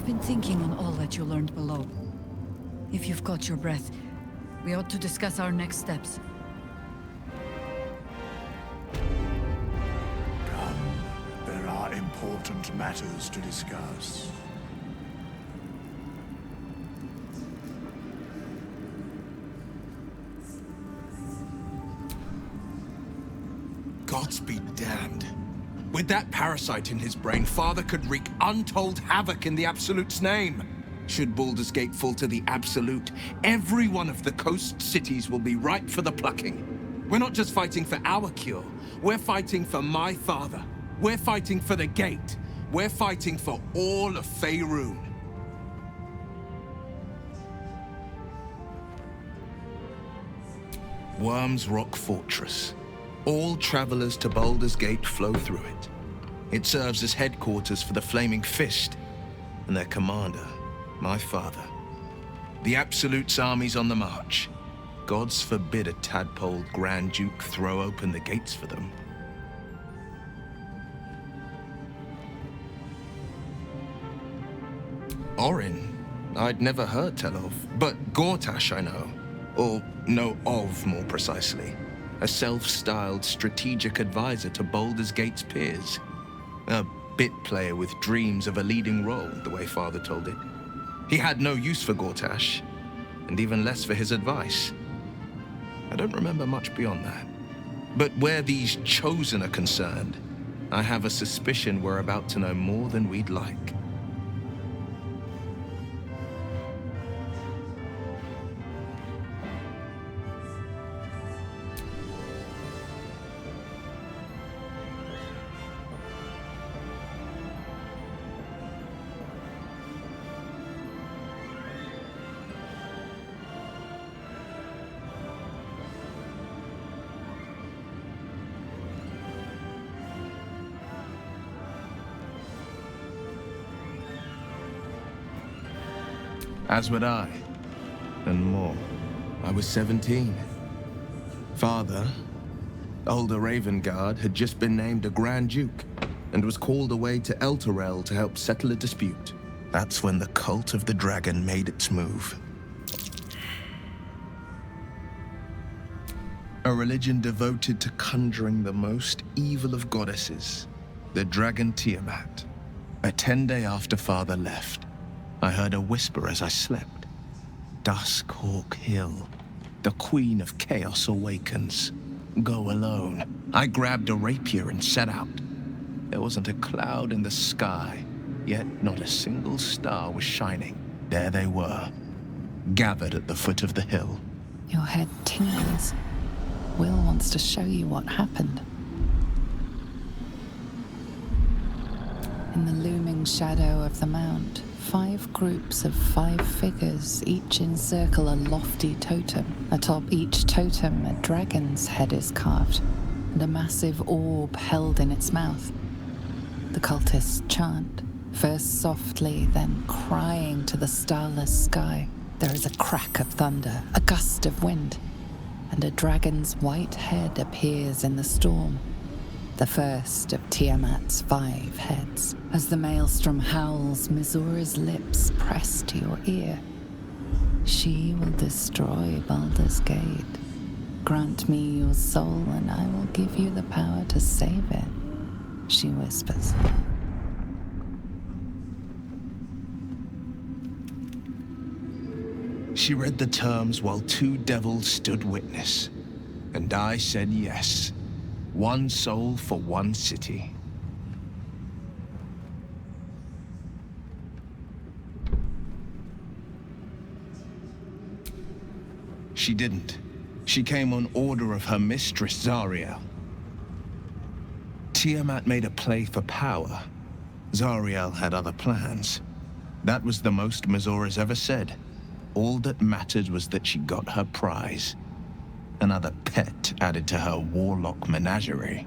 been thinking on all that you learned below. If you've got your breath, we ought to discuss our next steps. Come, there are important matters to discuss. Gods be damned. With that parasite in his brain, Father could wreak untold havoc in the Absolute's name. Should Baldur's Gate fall to the Absolute, every one of the coast cities will be ripe for the plucking. We're not just fighting for our cure, we're fighting for my father. We're fighting for the Gate. We're fighting for all of Faerun. Worm's Rock Fortress. All travelers to Baldur's Gate flow through it. It serves as headquarters for the Flaming Fist and their commander, my father. The Absolute's army's on the march. Gods forbid a tadpole Grand Duke throw open the gates for them. Orin, I'd never heard tell of, but Gortash I know. Or know of, more precisely. A self-styled strategic advisor to Baldur's Gate's peers. A bit player with dreams of a leading role, the way Father told it. He had no use for Gortash, and even less for his advice. I don't remember much beyond that. But where these Chosen are concerned, I have a suspicion we're about to know more than we'd like. As would I, and more. I was 17. Father, older Ravengard, had just been named a Grand Duke, and was called away to Elturel to help settle a dispute. That's when the cult of the dragon made its move. A religion devoted to conjuring the most evil of goddesses, the dragon Tiamat. A 10-day after Father left, I heard a whisper as I slept. Duskhawk Hill. The Queen of Chaos awakens. Go alone. I grabbed a rapier and set out. There wasn't a cloud in the sky, yet not a single star was shining. There they were, gathered at the foot of the hill. Your head tingles. Will wants to show you what happened. In the looming shadow of the mount, 5 groups of 5 figures each encircle a lofty totem. Atop each totem, a dragon's head is carved, and a massive orb held in its mouth. The cultists chant, first softly, then crying to the starless sky. There is a crack of thunder, a gust of wind, and a dragon's white head appears in the storm. The first of Tiamat's 5 heads. As the maelstrom howls, Mizura's lips press to your ear. She will destroy Baldur's Gate. Grant me your soul and I will give you the power to save it, she whispers. She read the terms while 2 devils stood witness, and I said yes. 1 soul for 1 city. She didn't. She came on order of her mistress, Zariel. Tiamat made a play for power. Zariel had other plans. That was the most Mizura's ever said. All that mattered was that she got her prize. Another pet added to her warlock menagerie.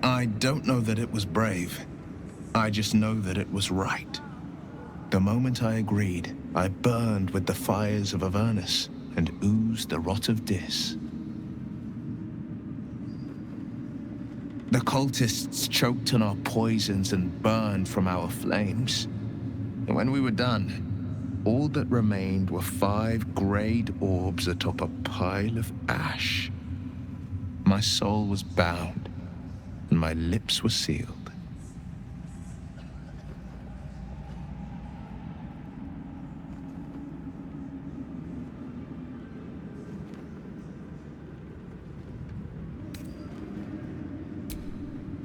I don't know that it was brave. I just know that it was right. The moment I agreed, I burned with the fires of Avernus and oozed the rot of Dis. The cultists choked on our poisons and burned from our flames. And when we were done, all that remained were 5 greyed orbs atop a pile of ash. My soul was bound, and my lips were sealed.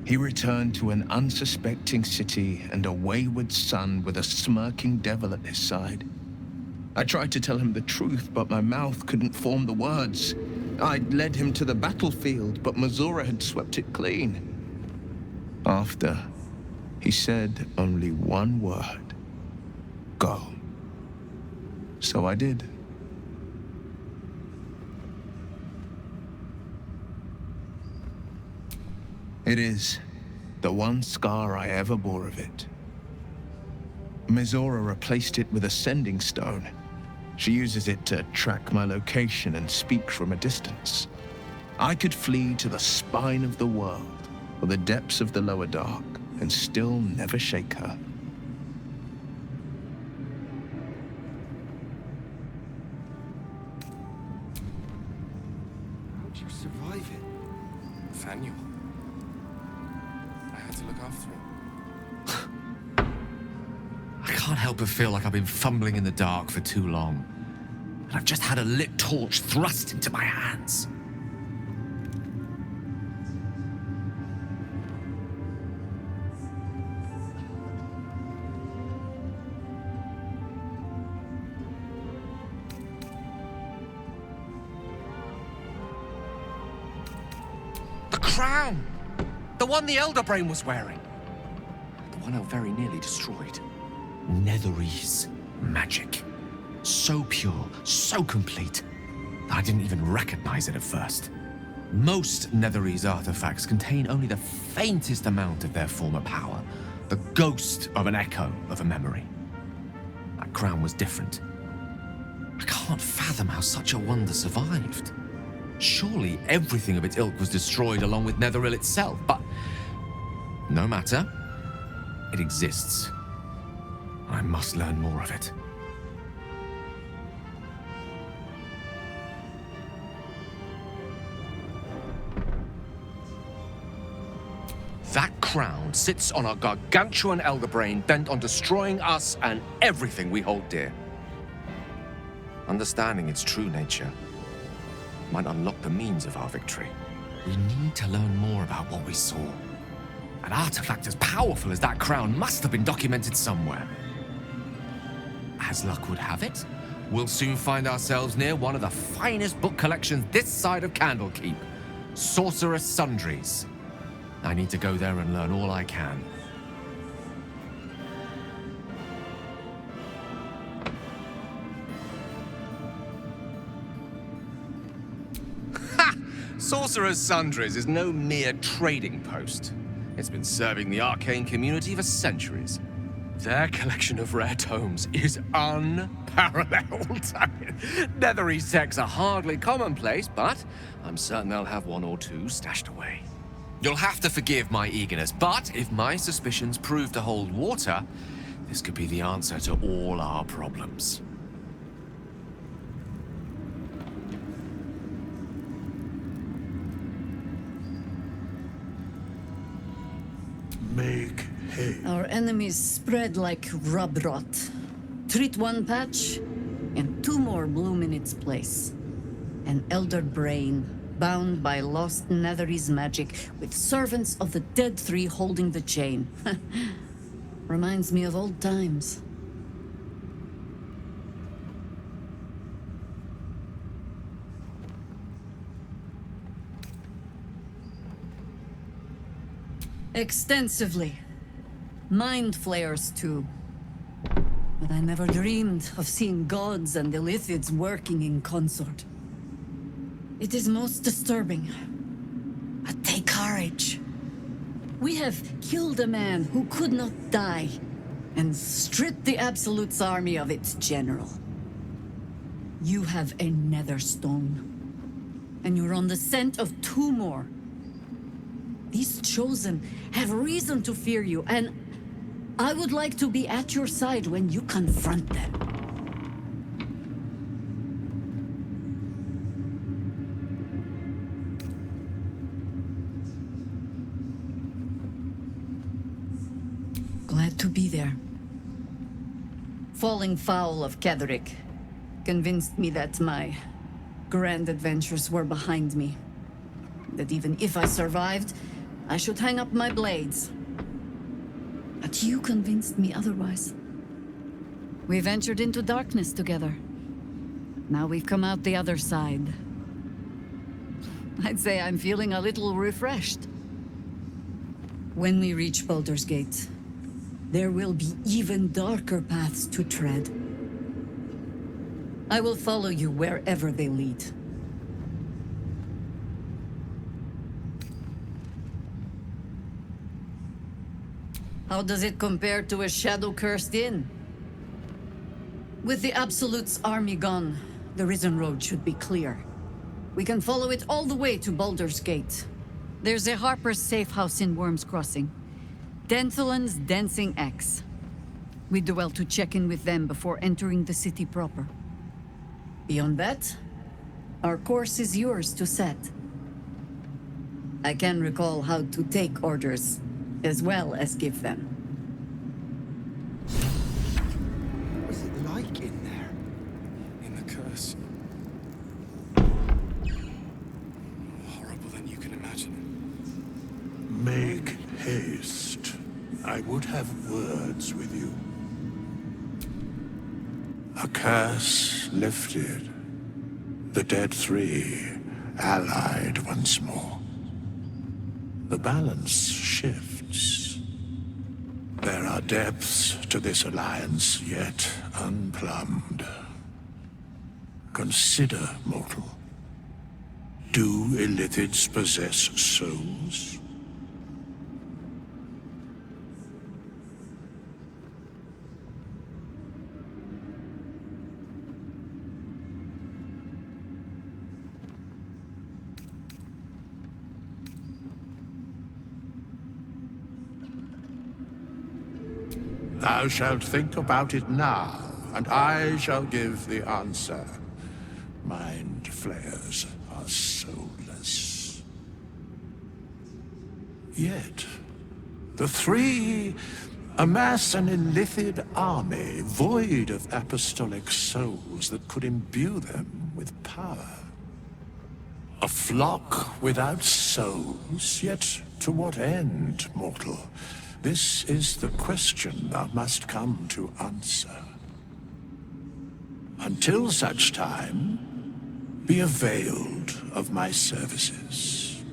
He returned to an unsuspecting city and a wayward son with a smirking devil at his side. I tried to tell him the truth, but my mouth couldn't form the words. I'd led him to the battlefield, but Mazora had swept it clean. After, he said only one word: go. So I did. It is the one scar I ever bore of it. Mazora replaced it with a sending stone. She uses it to track my location and speak from a distance. I could flee to the spine of the world or the depths of the lower dark and still never shake her. How'd you survive it? Nathaniel. I had to look after him. I can't help but feel like I've been fumbling in the dark for too long. And I've just had a lit torch thrust into my hands. The crown! The one the Elder Brain was wearing. The one I very nearly destroyed. Netherese magic. So pure, so complete, that I didn't even recognize it at first. Most Netherese artifacts contain only the faintest amount of their former power, the ghost of an echo of a memory. That crown was different. I can't fathom how such a wonder survived. Surely everything of its ilk was destroyed along with Netheril itself, but no matter. It exists. I must learn more of it. That crown sits on a gargantuan elder brain bent on destroying us and everything we hold dear. Understanding its true nature might unlock the means of our victory. We need to learn more about what we saw. An artifact as powerful as that crown must have been documented somewhere. As luck would have it, we'll soon find ourselves near one of the finest book collections this side of Candlekeep, Sorcerous Sundries. I need to go there and learn all I can. Ha! Sorcerous Sundries is no mere trading post. It's been serving the arcane community for centuries. Their collection of rare tomes is unparalleled. Netherese texts are hardly commonplace, but I'm certain they'll have one or two stashed away. You'll have to forgive my eagerness, but if my suspicions prove to hold water, this could be the answer to all our problems. Make hay. Our enemies spread like rub rot. Treat one patch, and 2 more bloom in its place. An elder brain, bound by lost Netherese magic, with servants of the dead 3 holding the chain. Reminds me of old times. Extensively. Mind flayers, too. But I never dreamed of seeing gods and Illithids working in consort. It is most disturbing. But take courage. We have killed a man who could not die, and stripped the Absolute's army of its general. You have a nether stone, and you're on the scent of 2 more. These chosen have reason to fear you, and I would like to be at your side when you confront them. Glad to be there. Falling foul of Ketheric convinced me that my grand adventures were behind me. That even if I survived, I should hang up my blades. But you convinced me otherwise. We ventured into darkness together. Now we've come out the other side. I'd say I'm feeling a little refreshed. When we reach Baldur's Gate, there will be even darker paths to tread. I will follow you wherever they lead. How does it compare to a shadow-cursed inn? With the Absolute's army gone, the Risen Road should be clear. We can follow it all the way to Baldur's Gate. There's a Harper's safe house in Worm's Crossing. Denthalen's Dancing Axe. We do well to check in with them before entering the city proper. Beyond that, our course is yours to set. I can recall how to take orders, as well as give them. What was it like in there? In the curse? Horrible than you can imagine. Make haste. I would have words with you. A curse lifted. The dead three allied once more. The balance shifts. There are depths to this alliance yet unplumbed. Consider, mortal. Do Illithids possess souls? Thou shalt think about it now, and I shall give the answer. Mind flayers are soulless. Yet, the three amass an Illithid army void of apostolic souls that could imbue them with power. A flock without souls, yet to what end, mortal? This is the question thou must come to answer. Until such time, be availed of my services.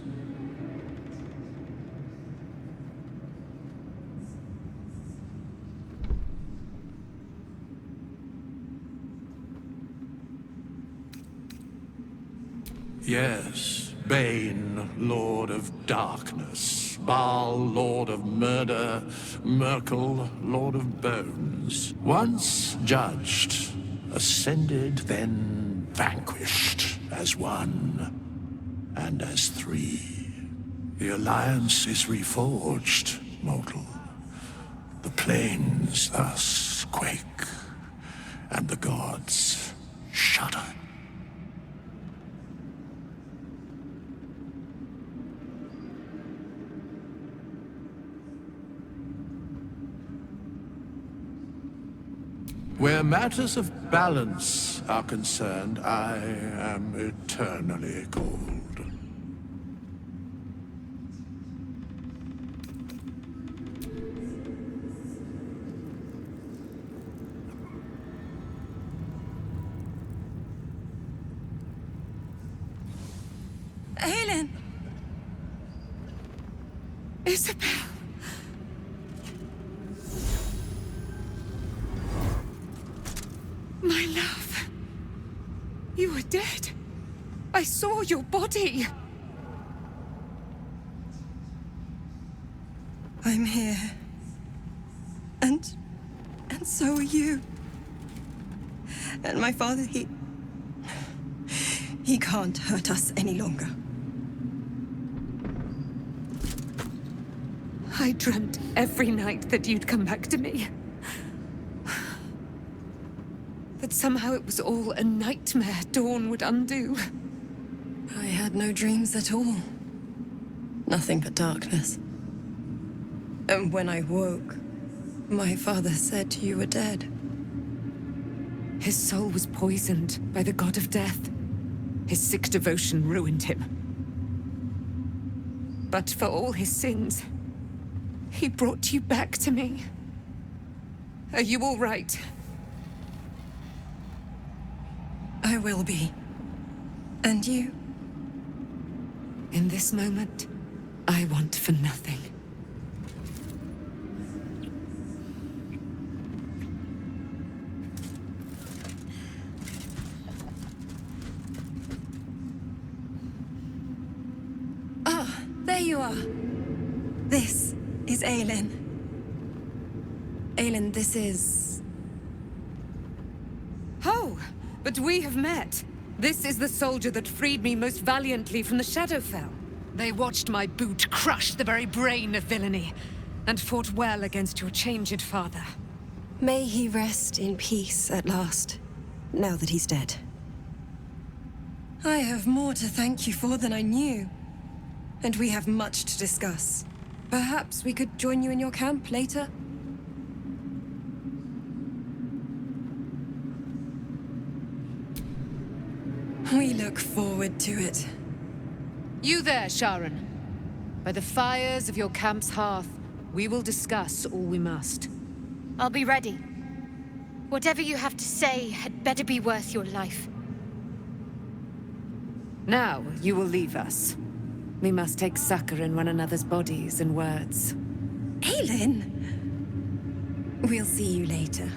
Yes, Bane, Lord of Darkness, Baal, Lord of Murder, Merkel, Lord of Bones. Once judged, ascended, then vanquished as one and as three. The Alliance is reforged, mortal. The plains thus quake, and the gods shudder. Where matters of balance are concerned, I am eternally cold. Helen! Isabel! My love. You were dead. I saw your body. I'm here. And so are you. And my father, he can't hurt us any longer. I dreamt every night that you'd come back to me. That somehow it was all a nightmare Dawn would undo. I had no dreams at all. Nothing but darkness. And when I woke, my father said you were dead. His soul was poisoned by the god of death. His sick devotion ruined him. But for all his sins, he brought you back to me. Are you all right? I will be. And you? In this moment, I want for nothing. Ah, there you are. This is Aelin. Aelin, this is... Oh, but we have met. This is the soldier that freed me most valiantly from the Shadowfell. They watched my boot crush the very brain of villainy, and fought well against your changed father. May he rest in peace at last, now that he's dead. I have more to thank you for than I knew. And we have much to discuss. Perhaps we could join you in your camp later? We look forward to it. You there, Sharon. By the fires of your camp's hearth, we will discuss all we must. I'll be ready. Whatever you have to say had better be worth your life. Now, you will leave us. We must take succor in one another's bodies and words. Aelin! We'll see you later.